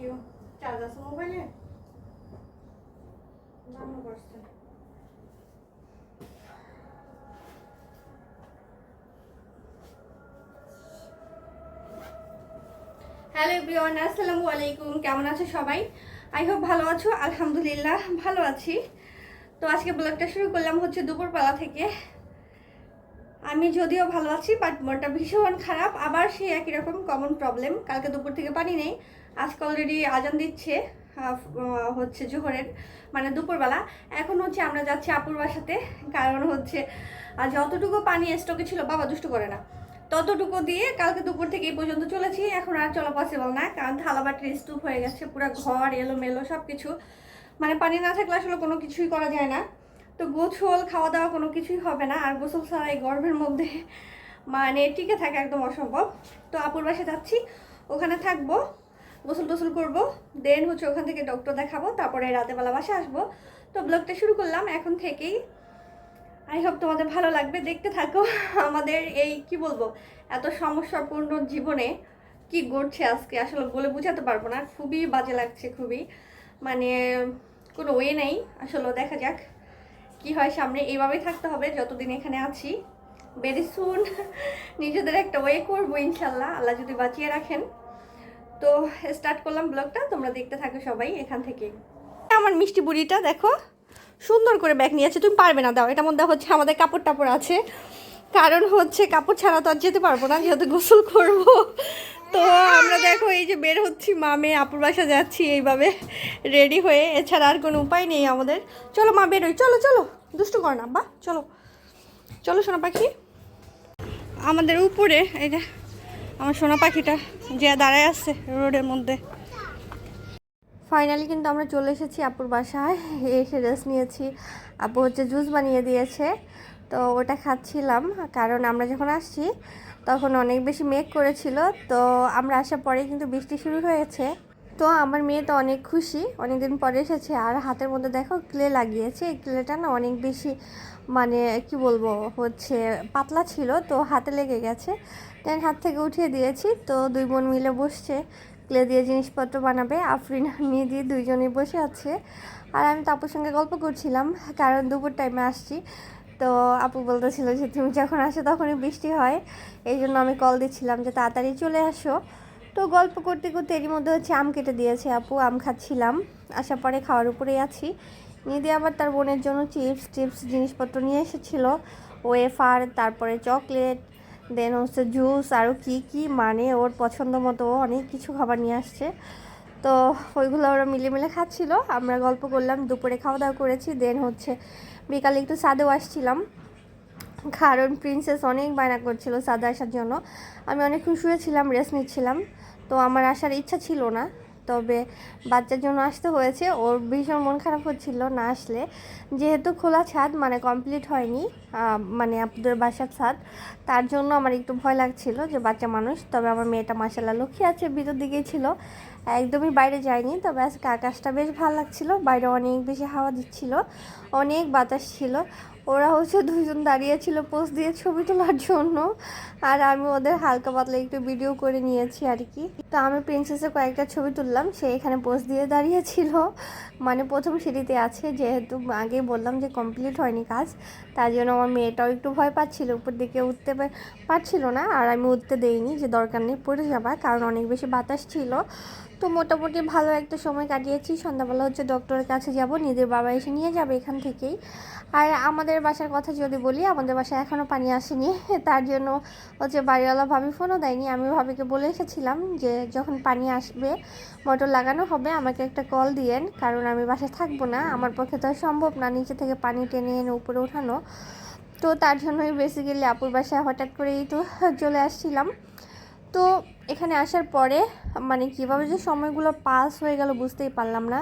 You. Charge আছে মোবাইলে? দামও করছে। হ্যালো এভরিওয়ান, আসসালামু আলাইকুম। কেমন আছো সবাই? আই হোপ ভালো আছো। আলহামদুলিল্লাহ ভালো আছি। তো আজকে ব্লগটা শুরু করলাম হচ্ছে দুপুরবেলা থেকে। আমি যদিও ভালো আছি, বাট মনটা ভীষণ খারাপ। আবার সেই একই রকম কমন প্রবলেম। কালকে দুপুর থেকে পানি নেই, আজকে অলরেডি আজান দিচ্ছে হচ্ছে জোহরের, মানে দুপুরবেলা। এখন হচ্ছে আমরা যাচ্ছি আপুর বাসাতে, কারণ হচ্ছে যতটুকু পানি স্টকে ছিল, বাবা দুষ্টু করে না, ততটুকু দিয়ে কালকে দুপুর থেকে এই পর্যন্ত চলেছি। এখন আর চলা পসিবল না, কারণ থালাবাটির স্তূপ হয়ে গেছে, পুরো ঘর এলোমেলো সব কিছু। মানে পানি না থাকলে আসলে কোনো কিছুই করা যায় না। তো গোসল খাওয়া দাওয়া কোনো কিছুই হবে না, আর গোসল ছাড়া এই গর্ভের মধ্যে মানে টিকে থাকা একদম অসম্ভব। তো আপুর বাসায় যাচ্ছি, ওখানে থাকবো, গোসল টোসল করবো, দেন হচ্ছে ওখান থেকে ডক্টর দেখাবো, তারপরে রাতেবেলা বাসায় আসবো। তো ব্লগটা শুরু করলাম এখন থেকেই। আই হোপ তোমাদের ভালো লাগবে, দেখতে থাকো আমাদের এই কি বলবো এত সমস্যাপূর্ণ জীবনে কি ঘটছে আজকে, আসলে বলে বোঝাতে পারবো না। খুবই বাজে লাগছে, খুবই, মানে কোনো ওয়ে নেই আসলে। দেখা যাক কি হয় সামনে। এইভাবেই থাকতে হবে যতদিন এখানে আছি। ভেরি সুন নিজেদের একটা ওয়ে করবো ইনশাল্লাহ, আল্লাহ যদি বাঁচিয়ে রাখেন। তো স্টার্ট করলাম ব্লগটা, তোমরা দেখতে থাকো সবাই এখান থেকে। আমার মিষ্টি বুড়িটা দেখো সুন্দর করে ব্যাগ নিয়েছে। তুমি পারবে না, দাও। এটার মধ্যে হচ্ছে আমাদের কাপড় টাপড় আছে, কারণ হচ্ছে কাপড় ছাড়া তো আর যেতে পারবো না, যেহেতু গোসল করব। তো আমরা দেখো এই যে বের হচ্ছি, মামে আপুর বাসা যাচ্ছি এইভাবে রেডি হয়ে, এছাড়া আর কোনো উপায় নেই আমাদের। চলো মা বেরোই, চলো চলো, দুষ্টু কর না বা, চলো চলো সোনা পাখি। আমাদের উপরে এই যে আমার সোনা পাখিটা যে দাঁড়ায় আছে রোডের মধ্যে। ফাইনালি কিন্তু আমরা চলে এসেছি আপুর বাসায়, এসে রেস্ট নিয়েছি। আপু হচ্ছে জুস বানিয়ে দিয়েছে, তো ওটা খাচ্ছিলাম। কারণ আমরা যখন আসছি তখন অনেক বেশি মেঘ করেছিল, তো আমরা আসার পরে কিন্তু বৃষ্টি শুরু হয়েছে। তো আমার মেয়ে তো অনেক খুশি, অনেকদিন পরে এসেছে। আর হাতের মধ্যে দেখো ক্লে লাগিয়েছে, এই ক্লেটা না অনেক বেশি মানে কি বলবো হচ্ছে পাতলা ছিল, তো হাতে লেগে গেছে। দেন হাত থেকে উঠিয়ে দিয়েছি। তো দুই বোন মিলে বসছে, ক্লে দিয়ে জিনিসপত্র বানাবে। আফরিন নিদি দুইজনেই বসে আছে, আর আমি তো আপুর সঙ্গে গল্প করছিলাম, কারণ দুপুর টাইমে আসছি। তো আপু বলতেছিল যে তুমি যখন আসো তখনই বৃষ্টি হয়, এই জন্য আমি কল দিচ্ছিলাম যে তাড়াতাড়ি চলে আসো। তো গল্প করতে করতে এরই মধ্যে হচ্ছে আম কেটে দিয়েছে আপু, আম খাচ্ছিলাম। আসার পরে খাওয়ার উপরেই আছি। নিদি আবার তার বোনের জন্য চিপস জিনিসপত্র নিয়ে এসেছিলো, ওয়েফার, তারপরে চকলেট, দেন হচ্ছে জুস, আরও কি কি মানে ওর পছন্দ মতো অনেক কিছু খাবার নিয়ে আসছে। তো ওইগুলো ওরা মিলে খাচ্ছিল, আমরা গল্প করলাম, দুপুরে খাওয়া দাওয়া করেছি। দেন হচ্ছে বিকালে একটু ছাদেও আসছিলাম, কারণ প্রিন্সেস অনেক বায়না করছিল ছাদে আসার জন্য। আমি অনেকক্ষণ শুয়েছিলাম, রেস্ট নিচ্ছিলাম, তো আমার আসার ইচ্ছা ছিল না, তবে বাচ্চার জন্য আসতে হয়েছে। ওর ভীষণ মন খারাপ হচ্ছিল না আসলে, যেহেতু খোলা ছাদ, মানে কমপ্লিট হয়নি, মানে আপনাদের বাসার ছাদ, তার জন্য আমার একটু ভয় লাগছিল যে বাচ্চা মানুষ। তবে আমার মেয়েটা মাশাআল্লাহ লক্ষ্মী আছে, ভিতর দিকেই ছিল, একদমই বাইরে যায়নি। তবে আজকে আকাশটা বেশ ভালো লাগছিল, বাইরে অনেক বেশি হাওয়া দিচ্ছিল, অনেক বাতাস ছিল। ওরা হচ্ছে দুজন দাঁড়িয়েছিল পোজ দিয়ে ছবি তোলার জন্য, আর আমি ওদের হালকা পাতলা একটু ভিডিও করে নিয়েছি আর কি। তো আমি প্রিন্সেসের কয়েকটা ছবি তুললাম, সে এখানে পোজ দিয়ে দাঁড়িয়েছিল, মানে প্রথম সিঁড়িতে আছে, যেহেতু আগেই বললাম যে কমপ্লিট হয়নি কাজ, তার জন্য আমার মেয়েটাও একটু ভয় পাচ্ছিল, উপর দিকে উঠতে পারছিল না। আর আমি উঠতে দেইনি, যে দরকার নেই পড়ে যাবা, কারণ অনেক বেশি বাতাস ছিল। তো মোটামুটি ভালো একটা সময় কাটিয়েছি। সন্ধ্যাবেলা হচ্ছে ডক্টরের কাছে যাব, নিজের বাবা এসে নিয়ে যাবে এখান থেকেই। আর আমাদের বাসার কথা যদি বলি, আমাদের বাসায় এখনও পানি আসেনি, তার জন্য হচ্ছে বাড়িওয়ালা ভাবি ফোনও দেয়নি। আমি ভাবিকে বলে এসেছিলাম যে যখন পানি আসবে, মোটর লাগানো হবে, আমাকে একটা কল দিয়েন, কারণ আমি বাসায় থাকবো না, আমার পক্ষে তো সম্ভব না নিচে থেকে পানি টেনে এনে উপরে ওঠানো। তো তার জন্যই বেসিক্যালি আপুর বাসায় হঠাৎ করেই তো চলে আসছিলাম। তো এখানে আসার পরে মানে কীভাবে যে সময়গুলো পাস হয়ে গেল বুঝতেই পারলাম না।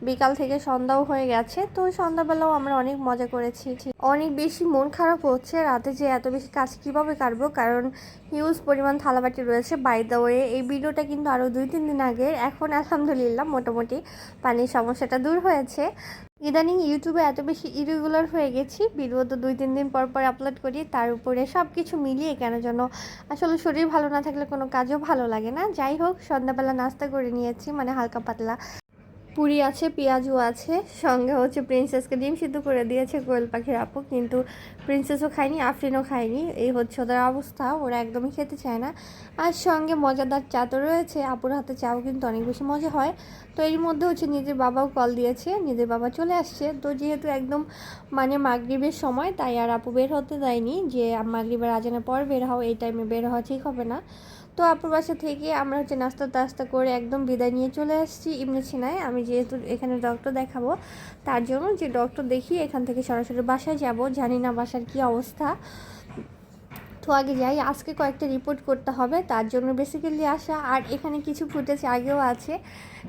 বিকাল থেকে সন্ধ্যাও হয়ে গেছে, তো সন্ধ্যাবেলাও আমরা অনেক মজা করেছি। অনেক বেশি মন খারাপ হচ্ছে রাতে যে এত বেশি কাজ কীভাবে কাটবো, কারণ হিউজ পরিমাণ থালাবাটি রয়েছে। বাই দ্য ওয়ে, এই ভিডিওটা কিন্তু আরও 2-3 দিন আগের। এখন আলহামদুলিল্লাহ মোটামুটি পানির সমস্যাটা দূর হয়েছে। ইদানিং ইউটিউবে এত বেশি ইরেগুলার হয়ে গেছি, ভিডিও তো 2-3 দিন পর পর আপলোড করি, তার উপরে সব কিছু মিলিয়ে কেন যেন আসলে শরীর ভালো না থাকলে কোনো কাজও ভালো লাগে না। যাই হোক, সন্ধ্যাবেলা নাস্তা করে নিয়েছি, মানে হালকা পাতলা পুরি আছে, পেঁয়াজও আছে, সঙ্গে হচ্ছে প্রিন্সেসকে ডিম সিদ্ধ করে দিয়েছে কোয়েল পাখির আপু, কিন্তু প্রিন্সেসও খায়নি, আফরিনও খায়নি। এই হচ্ছে ওদের অবস্থা, ওরা একদমই খেতে চায় না। আর সঙ্গে মজাদার চা তো রয়েছে, আপুর হাতে চাও কিন্তু অনেক বেশি মজা হয়। তো এর মধ্যে হচ্ছে নিজের বাবাও কল দিয়েছে, নিজের বাবা চলে আসছে। তো যেহেতু একদম মানে মাগরিবের সময়, তাই আর আপু বের হতে দেয়নি যে মাগরিবের আজানের পর বের হও, এই টাইমে বের হওয়া ঠিক হবে না। তো আপুর বাসা থেকে আমরা হচ্ছে নাস্তা টাস্তা করে একদম বিদায় নিয়ে চলে আসছি ইবনে সিনায়। আমি যেহেতু এখানে ডক্টর দেখাবো, তার জন্য যে ডক্টর দেখি এখান থেকে সরাসরি বাসায় যাব, জানি না বাসার কি অবস্থা। তো আগে যাই, আজকে কয়েকটা রিপোর্ট করতে হবে, তার জন্য বেসিক্যালি আসা। আর এখানে কিছু ফুটেজ আগেও আছে,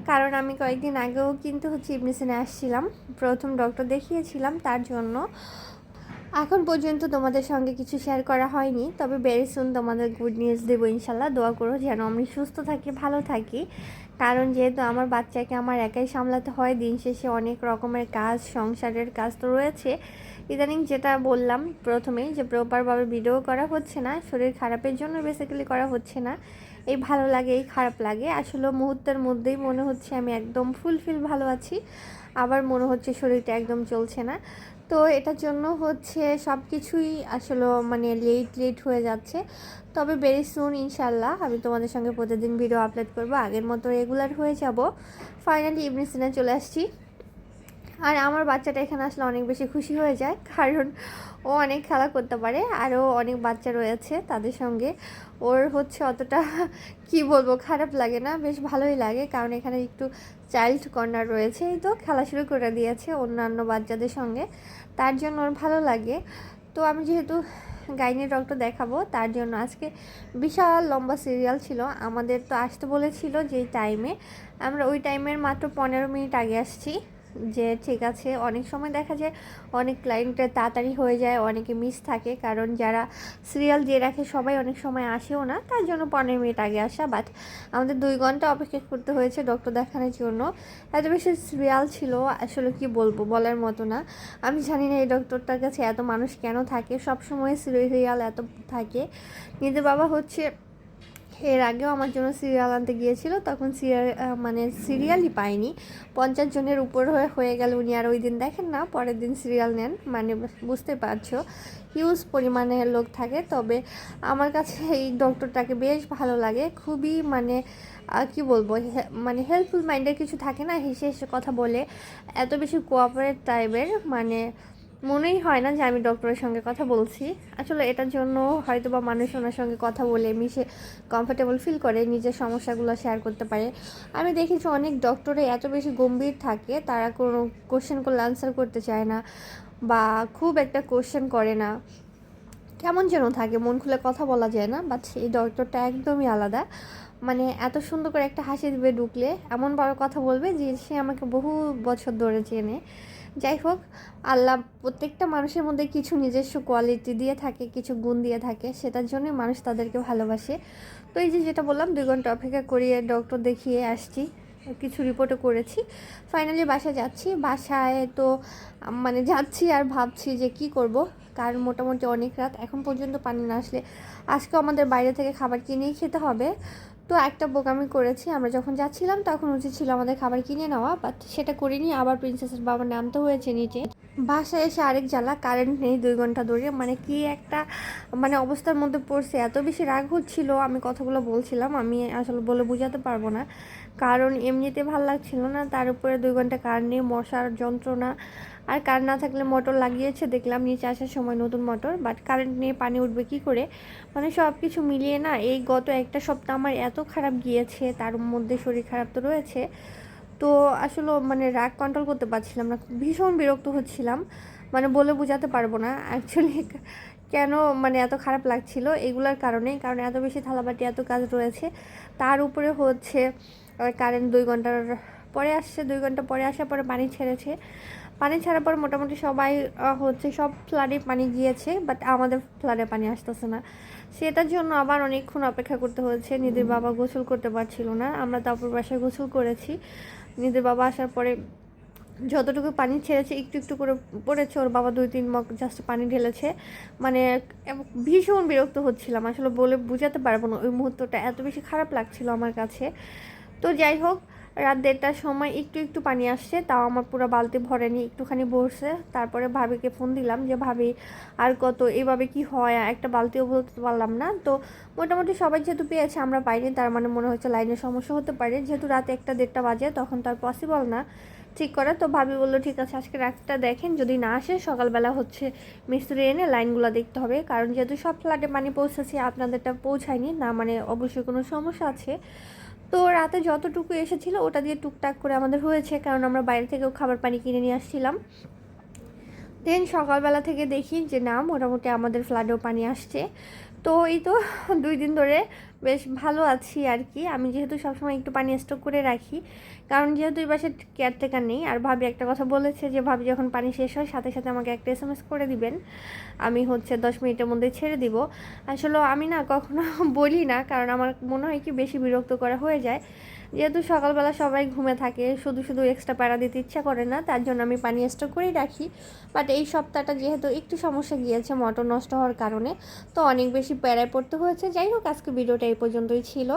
কারণ আমি কয়েকদিন আগেও কিন্তু হচ্ছে ইবনে সিনায় আসছিলাম, প্রথম ডক্টর দেখিয়েছিলাম, তার জন্য এখন পর্যন্ত তোমাদের সঙ্গে কিছু শেয়ার করা হয়নি। তবে ভেরি সুন তোমাদের গুড নিউজ দেবো ইনশাল্লাহ। দোয়া করো যেন আমি সুস্থ থাকি, ভালো থাকি, কারণ যেহেতু আমার বাচ্চাকে আমার একাই সামলাতে হয়, দিন শেষে অনেক রকমের কাজ, সংসারের কাজ তো রয়েছে। ইদানিং যেটা বললাম প্রথমেই, যে প্রপারভাবে ভিডিও করা হচ্ছে না, শরীর খারাপের জন্য বেসিক্যালি করা হচ্ছে না। এই ভালো লাগে, এই খারাপ লাগে, আসলে মুহূর্তের মধ্যেই মনে হচ্ছে আমি একদম ফুলফিল ভালো আছি, আবার মনে হচ্ছে শরীরটা একদম চলছে না। তো এটার জন্য হচ্ছে সব কিছুই আসলে মানে লেট হয়ে যাচ্ছে। তবে ভেরি সুন ইনশাল্লাহ আমি তোমাদের সঙ্গে প্রতিদিন ভিডিও আপলোড করবো, আগের মতো রেগুলার হয়ে যাব। ফাইনালি ইবনে সিনা চলে আসছি। আর আমার বাচ্চাটা এখানে আসলে অনেক বেশি খুশি হয়ে যায়, কারণ ও অনেক খেলা করতে পারে, আরও অনেক বাচ্চা রয়েছে তাদের সঙ্গে। ওর হচ্ছে অতটা কি বলবো, খারাপ লাগে না, বেশ ভালোই লাগে, কারণ এখানে একটু চাইল্ড কর্নার রয়েছে। এই তো খেলা শুরু করে দিয়েছে অন্যান্য বাচ্চাদের সঙ্গে, তার জন্য ওর ভালো লাগে। তো আমি যেহেতু গাইনি ডক্টর দেখাবো, তার জন্য আজকে বিশাল লম্বা সিরিয়াল ছিল। আমাদের তো আসতে বলেছিল যেই টাইমে, আমরা ওই টাইমের মাত্র 15 মিনিট আগে আসছি, যে ঠিক আছে। অনেক সময় দেখা যায় অনেক ক্লায়েন্টের তাড়াতাড়ি হয়ে যায়, অনেকে মিস থাকে, কারণ যারা সিরিয়াল দিয়ে রাখে সবাই অনেক সময় আসেও না, তার জন্য 15 মিনিট আগে আসা। বাট আমাদের 2 ঘন্টা অপেক্ষা করতে হয়েছে ডক্টর দেখানোর জন্য, এত বেশি সিরিয়াল ছিল, আসলে কি বলবো, বলার মতো না। আমি জানি না এই ডক্টরটার কাছে এত মানুষ কেন থাকে, সব সময় সিরিয়াল এত থাকে। নিজের বাবা হচ্ছে এর আগেও আমার জন্য সিরিয়াল আনতে গিয়েছিল, তখন মানে সিরিয়ালই পাইনি, 50 জনের উপর হয়ে গেল উনি। আর ওই দিন দেখেন না, পরের দিন সিরিয়াল নেন, মানে বুঝতে পারছো হিউজ পরিমাণের লোক থাকে। তবে আমার কাছে এই ডক্টরটাকে বেশ ভালো লাগে, খুবই মানে কি বলবো, মানে হেল্পফুল মাইন্ডের কিছু থাকে না, হেসে হেসে কথা বলে, এত বেশি কোঅপারেট টাইপের, মানে মনেই হয় না যে আমি ডক্টরের সঙ্গে কথা বলছি। আসলে এটার জন্য হয়তো বা মানুষ ওনার সঙ্গে কথা বলে মিশে কমফোর্টেবল ফিল করে, নিজের সমস্যাগুলো শেয়ার করতে পারে। আমি দেখেছি অনেক ডক্টরে এত বেশি গম্ভীর থাকে, তারা কোনো কোশ্চেন করলে আনসার করতে চায় না, বা খুব একটা কোশ্চেন করে না, কেমন যেন থাকে, মন খুলে কথা বলা যায় না। বাট এই ডক্টরটা একদমই আলাদা, মানে এত সুন্দর করে একটা হাসি দিবে, ঢুকলে এমন বড় কথা বলবে যে সে আমাকে বহু বছর ধরে চেনে। যাই হোক, আল্লাহ প্রত্যেকটা মানুষের মধ্যে কিছু নিজস্ব কোয়ালিটি দিয়ে থাকে, কিছু গুণ দিয়ে থাকে, সেটার জন্যই মানুষ তাদেরকে ভালোবাসে। তো এই যে যেটা বললাম, 2 ঘন্টা অপেক্ষা করিয়ে ডক্টর দেখিয়ে আসছি, কিছু রিপোর্টও করেছি, ফাইনালি বাসায় যাচ্ছি। বাসায় তো মানে যাচ্ছি আর ভাবছি যে কি করব, কারণ মোটামুটি অনেক রাত, এখন পর্যন্ত পানি না আসলে আজকে আমাদের বাইরে থেকে খাবার কিনেই খেতে হবে। তো একটা বোকামি করেছি, আমরা যখন যাচ্ছিলাম তখন উচিত ছিল আমাদের খাবার কিনে নেওয়া, বাট সেটা করিনি, আবার প্রিন্সেসের বাবা নামতে হয়েছে নিচে। বাসায় এসে আরেক জ্বালা, কারেন্ট নেই 2 ঘন্টা ধরে, মানে কি একটা মানে অবস্থার মধ্যে পড়ছে, এত বেশি রাগ হচ্ছিল, আমি কথাগুলো বলছিলাম, আমি আসলে বলে বোঝাতে পারবো না, কারণ এমনিতে ভাল লাগছিল না, তার উপরে 2 ঘন্টা কারেন্ট নেই, মশার যন্ত্রণা। আর কারেন্ট না থাকলে মোটর লাগিয়েছে দেখলাম নিচে আসার সময়, নতুন মোটর, বাট কারেন্ট নিয়ে পানি উঠবে কি করে, মানে সব কিছু মিলিয়ে না এই গত একটা সপ্তাহ আমার এত খারাপ গিয়েছে, তার মধ্যে শরীর খারাপ তো রয়েছে। তো আসলে মানে রাগ কন্ট্রোল করতে পারছিলাম না, ভীষণ বিরক্ত হচ্ছিলাম, মানে বলে বোঝাতে পারবো না অ্যাকচুয়ালি কেন মানে এত খারাপ লাগছিল, এগুলার কারণে, কারণ এত বেশি থালাবাটি, এত কাজ রয়েছে, তার উপরে হচ্ছে কারেন্ট 2 ঘন্টার পরে আসছে, 2 ঘন্টা পরে আসার পরে পানি ছেড়েছে, পানি ছাড়ার পর মোটামুটি সবাই হচ্ছে সব ফ্লাডে পানি গিয়েছে, বাট আমাদের ফ্লাডে পানি আসতেছে না, সেটার জন্য আবার অনেকক্ষণ অপেক্ষা করতে হয়েছে। নিধির বাবা গোসল করতে পারছিল না, আমরা তারপর বাসায় গোসল করেছি। নিধির বাবা আসার পরে যতটুকু পানি ছেড়েছে একটু একটু করে পড়েছে, ওর বাবা 2-3 মগ জাস্ট পানি ঢেলেছে। মানে ভীষণ বিরক্ত হচ্ছিলাম, আসলে বলে বোঝাতে পারবো না, ওই মুহূর্তটা এত বেশি খারাপ লাগছিল আমার কাছে। তো যাই হোক, রাত 1:30টার সময় একটু একটু পানি আসছে, তাও আমার পুরো বালতি ভরেনি, একটুখানি ভরছে। তারপরে ভাবিকে ফোন দিলাম যে ভাবি আর কত, এভাবে কি হয়, একটা বালতিও বলতে পারলাম না। তো মোটামুটি সবাই যেহেতু পেয়েছে, আমরা পাইনি, তার মানে মনে হচ্ছে লাইনের সমস্যা হতে পারে, যেহেতু রাত 1-1:30 বাজে, তখন তো আর পসিবল না ঠিক করা। তো ভাবি বললো ঠিক আছে আজকে রাতটা দেখেন, যদি না আসে সকালবেলা হচ্ছে মিস্ত্রি এনে লাইনগুলো দেখতে হবে, কারণ যেহেতু সব ফ্ল্যাটে পানি পৌঁছেছে, আপনাদেরটা পৌঁছায়নি না, মানে অবশ্যই কোনো সমস্যা আছে। তো রাতে যতটুকু এসেছিলো ওটা দিয়ে টুকটাক করে আমাদের হয়েছে, কারণ আমরা বাইরে থেকেও খাবার পানি কিনে নিয়ে আসছিলাম। দেন সকালবেলা থেকে দেখি যে না, মোটামুটি আমাদের ফ্ল্যাটেও পানি আসছে। তো এই তো 2 দিন ধরে বেশ ভালো আছি আর কি। আমি যেহেতু সবসময় একটু পানি স্টক করে রাখি, কারণ যেহেতু এই বাসায় কেয়ারটেকার নেই। আর ভাবি একটা কথা বলেছে যে ভাবি যখন পানি শেষ হয় সাথে সাথে আমাকে একটা SMS করে দিবেন, আমি হচ্ছে 10 মিনিটের মধ্যে ছেড়ে দিব। আসলে আমি না কখনো বলি না, কারণ আমার মনে হয় কি বেশি বিরক্ত করা হয়ে যায়। যেহেতু সকালবেলা সবাই ঘুমে থাকে, শুধু শুধু এক্সট্রা প্যারা দিতে ইচ্ছা করে না, তার জন্য আমি পানি স্টক করেই রাখি। বাট এই সপ্তাহটা যেহেতু একটু সমস্যা গিয়েছে মোটর নষ্ট হওয়ার কারণে, তো অনেক বেশি প্যারায় পড়তে হয়েছে। যাই হোক, আজকে ভিডিওটা এই পর্যন্তই ছিল।